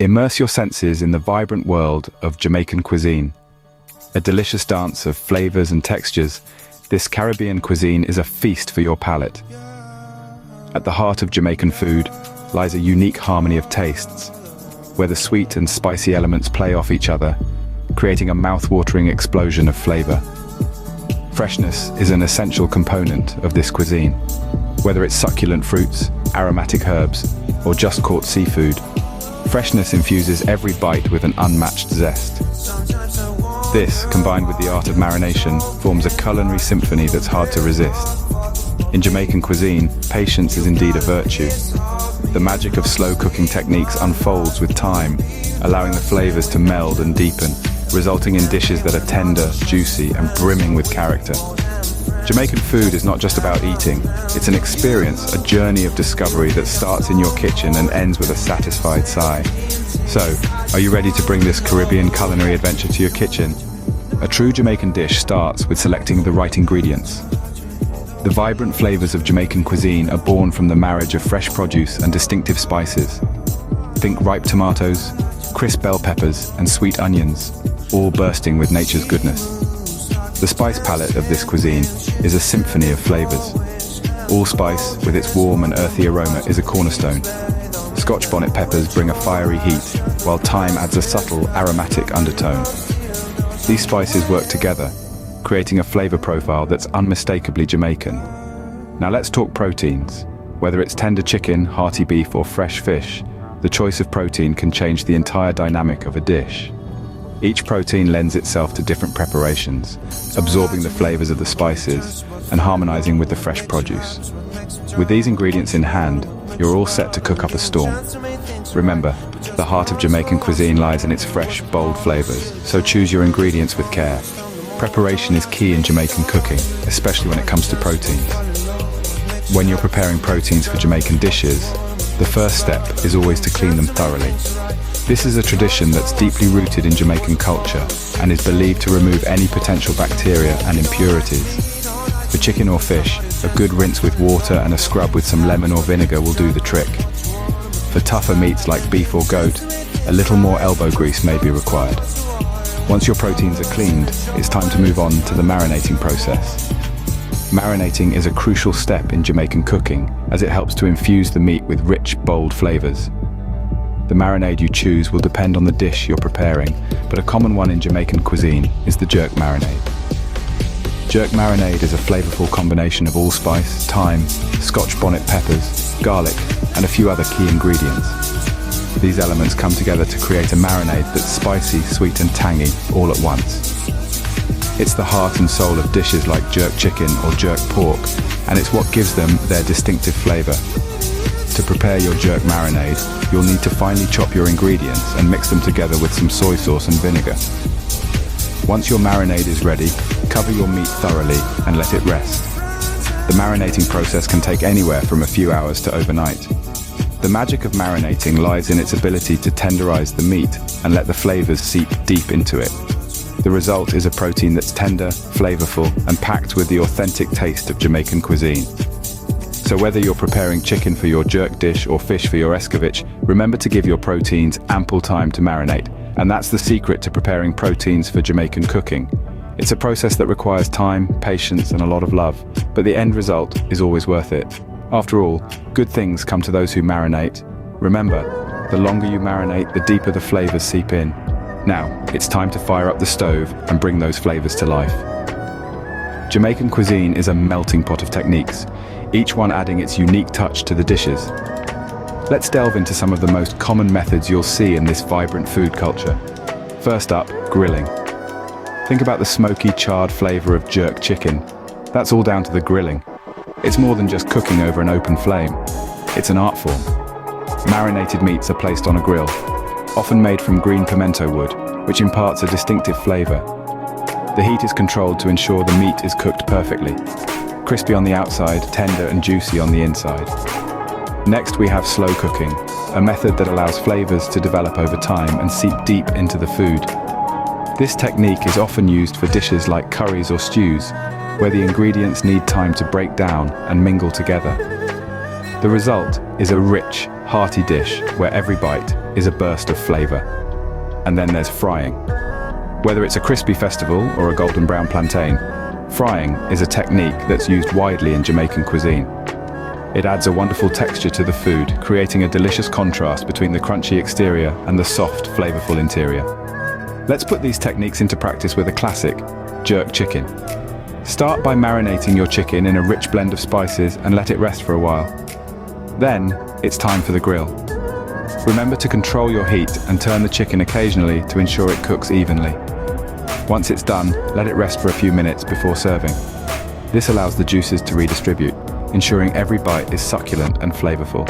Immerse your senses in the vibrant world of Jamaican cuisine. A delicious dance of flavors and textures, this Caribbean cuisine is a feast for your palate. At the heart of Jamaican food lies a unique harmony of tastes, where the sweet and spicy elements play off each other, creating a mouth-watering explosion of flavor. Freshness is an essential component of this cuisine. Whether it's succulent fruits, aromatic herbs, or just caught seafood, freshness infuses every bite with an unmatched zest. This, combined with the art of marination, forms a culinary symphony that's hard to resist. In Jamaican cuisine, patience is indeed a virtue. The magic of slow cooking techniques unfolds with time, allowing the flavors to meld and deepen, resulting in dishes that are tender, juicy, and brimming with character. Jamaican food is not just about eating, it's an experience, a journey of discovery that starts in your kitchen and ends with a satisfied sigh. So, are you ready to bring this Caribbean culinary adventure to your kitchen? A true Jamaican dish starts with selecting the right ingredients. The vibrant flavors of Jamaican cuisine are born from the marriage of fresh produce and distinctive spices. Think ripe tomatoes, crisp bell peppers, and sweet onions, all bursting with nature's goodness. The spice palette of this cuisine is a symphony of flavors. Allspice, with its warm and earthy aroma, is a cornerstone. Scotch bonnet peppers bring a fiery heat, while thyme adds a subtle aromatic undertone. These spices work together, creating a flavor profile that's unmistakably Jamaican. Now let's talk proteins. Whether it's tender chicken, hearty beef, or fresh fish, the choice of protein can change the entire dynamic of a dish. Each protein lends itself to different preparations, absorbing the flavors of the spices and harmonizing with the fresh produce. With these ingredients in hand, you're all set to cook up a storm. Remember, the heart of Jamaican cuisine lies in its fresh, bold flavors, so choose your ingredients with care. Preparation is key in Jamaican cooking, especially when it comes to proteins. When you're preparing proteins for Jamaican dishes, the first step is always to clean them thoroughly. This is a tradition that's deeply rooted in Jamaican culture and is believed to remove any potential bacteria and impurities. For chicken or fish, a good rinse with water and a scrub with some lemon or vinegar will do the trick. For tougher meats like beef or goat, a little more elbow grease may be required. Once your proteins are cleaned, it's time to move on to the marinating process. Marinating is a crucial step in Jamaican cooking as it helps to infuse the meat with rich, bold flavors. The marinade you choose will depend on the dish you're preparing, but a common one in Jamaican cuisine is the jerk marinade. Jerk marinade is a flavorful combination of allspice, thyme, scotch bonnet peppers, garlic, and a few other key ingredients. These elements come together to create a marinade that's spicy, sweet, and tangy all at once. It's the heart and soul of dishes like jerk chicken or jerk pork, and it's what gives them their distinctive flavor. To prepare your jerk marinade, you'll need to finely chop your ingredients and mix them together with some soy sauce and vinegar. Once your marinade is ready, cover your meat thoroughly and let it rest. The marinating process can take anywhere from a few hours to overnight. The magic of marinating lies in its ability to tenderize the meat and let the flavors seep deep into it. The result is a protein that's tender, flavorful, and packed with the authentic taste of Jamaican cuisine. So whether you're preparing chicken for your jerk dish or fish for your escovitch, remember to give your proteins ample time to marinate. And that's the secret to preparing proteins for Jamaican cooking. It's a process that requires time, patience, and a lot of love, but the end result is always worth it. After all, good things come to those who marinate. Remember, the longer you marinate, the deeper the flavors seep in. Now, it's time to fire up the stove and bring those flavors to life. Jamaican cuisine is a melting pot of techniques, each one adding its unique touch to the dishes. Let's delve into some of the most common methods you'll see in this vibrant food culture. First up, grilling. Think about the smoky, charred flavor of jerk chicken. That's all down to the grilling. It's more than just cooking over an open flame. It's an art form. Marinated meats are placed on a grill, often made from green pimento wood, which imparts a distinctive flavor. The heat is controlled to ensure the meat is cooked perfectly. Crispy on the outside, tender and juicy on the inside. Next, we have slow cooking, a method that allows flavors to develop over time and seep deep into the food. This technique is often used for dishes like curries or stews, where the ingredients need time to break down and mingle together. The result is a rich, hearty dish where every bite, is a burst of flavor. And then there's frying. Whether it's a crispy festival or a golden brown plantain, frying is a technique that's used widely in Jamaican cuisine. It adds a wonderful texture to the food, creating a delicious contrast between the crunchy exterior and the soft, flavorful interior. Let's put these techniques into practice with a classic, jerk chicken. Start by marinating your chicken in a rich blend of spices and let it rest for a while. Then, it's time for the grill. Remember to control your heat and turn the chicken occasionally to ensure it cooks evenly. Once it's done, let it rest for a few minutes before serving. This allows the juices to redistribute, ensuring every bite is succulent and flavorful.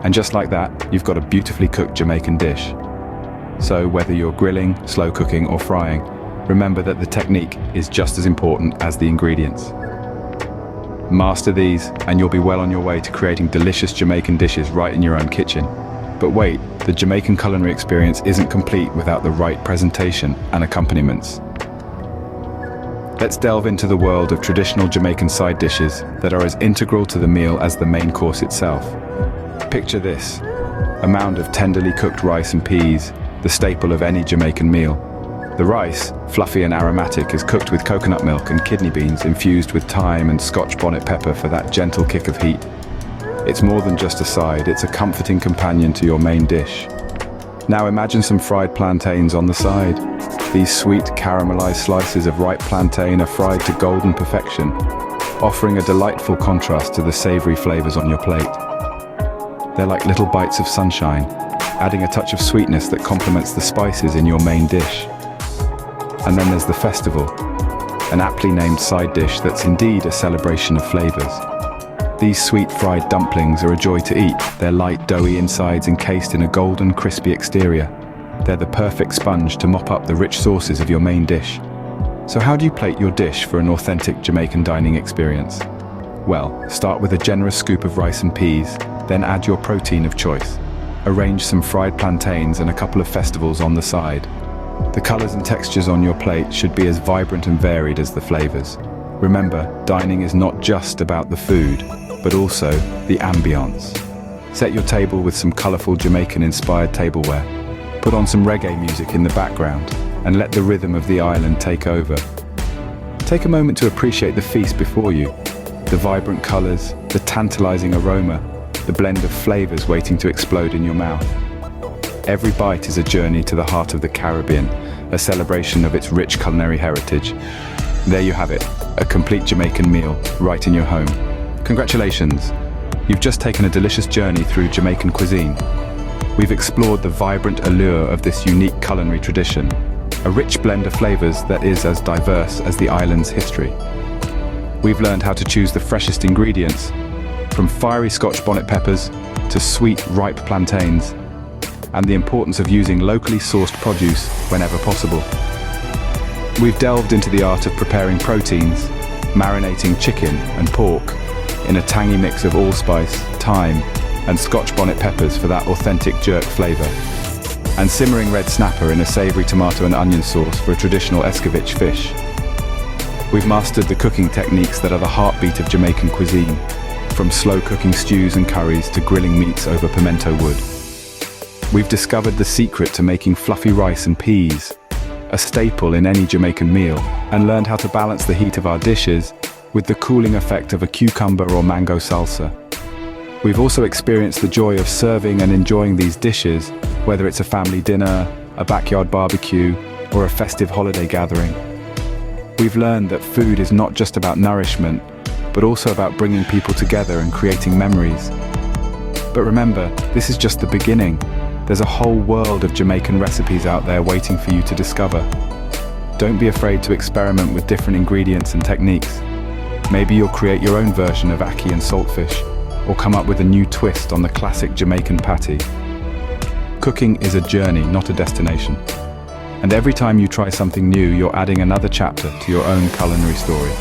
And just like that, you've got a beautifully cooked Jamaican dish. So whether you're grilling, slow cooking, or frying, remember that the technique is just as important as the ingredients. Master these, and you'll be well on your way to creating delicious Jamaican dishes right in your own kitchen. But wait, the Jamaican culinary experience isn't complete without the right presentation and accompaniments. Let's delve into the world of traditional Jamaican side dishes that are as integral to the meal as the main course itself. Picture this: a mound of tenderly cooked rice and peas, the staple of any Jamaican meal. The rice, fluffy and aromatic, is cooked with coconut milk and kidney beans infused with thyme and scotch bonnet pepper for that gentle kick of heat. It's more than just a side, it's a comforting companion to your main dish. Now imagine some fried plantains on the side. These sweet caramelized slices of ripe plantain are fried to golden perfection, offering a delightful contrast to the savory flavors on your plate. They're like little bites of sunshine, adding a touch of sweetness that complements the spices in your main dish. And then there's the festival, an aptly named side dish that's indeed a celebration of flavors. These sweet fried dumplings are a joy to eat, their light doughy insides encased in a golden crispy exterior. They're the perfect sponge to mop up the rich sauces of your main dish. So how do you plate your dish for an authentic Jamaican dining experience? Well, start with a generous scoop of rice and peas, then add your protein of choice. Arrange some fried plantains and a couple of festivals on the side. The colors and textures on your plate should be as vibrant and varied as the flavors. Remember, dining is not just about the food, but also the ambience. Set your table with some colorful Jamaican-inspired tableware. Put on some reggae music in the background and let the rhythm of the island take over. Take a moment to appreciate the feast before you. The vibrant colors, the tantalizing aroma, the blend of flavors waiting to explode in your mouth. Every bite is a journey to the heart of the Caribbean, a celebration of its rich culinary heritage. There you have it, a complete Jamaican meal right in your home. Congratulations! You've just taken a delicious journey through Jamaican cuisine. We've explored the vibrant allure of this unique culinary tradition, a rich blend of flavors that is as diverse as the island's history. We've learned how to choose the freshest ingredients, from fiery scotch bonnet peppers to sweet, ripe plantains, and the importance of using locally sourced produce whenever possible. We've delved into the art of preparing proteins, marinating chicken and pork in a tangy mix of allspice, thyme, and scotch bonnet peppers for that authentic jerk flavor, and simmering red snapper in a savory tomato and onion sauce for a traditional escovitch fish. We've mastered the cooking techniques that are the heartbeat of Jamaican cuisine, from slow cooking stews and curries to grilling meats over pimento wood. We've discovered the secret to making fluffy rice and peas, a staple in any Jamaican meal, and learned how to balance the heat of our dishes with the cooling effect of a cucumber or mango salsa. We've also experienced the joy of serving and enjoying these dishes, whether it's a family dinner, a backyard barbecue, or a festive holiday gathering. We've learned that food is not just about nourishment, but also about bringing people together and creating memories. But remember, this is just the beginning. There's a whole world of Jamaican recipes out there waiting for you to discover. Don't be afraid to experiment with different ingredients and techniques. Maybe you'll create your own version of ackee and saltfish, or come up with a new twist on the classic Jamaican patty. Cooking is a journey, not a destination. And every time you try something new, you're adding another chapter to your own culinary story.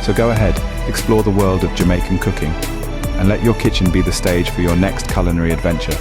So go ahead, explore the world of Jamaican cooking, and let your kitchen be the stage for your next culinary adventure.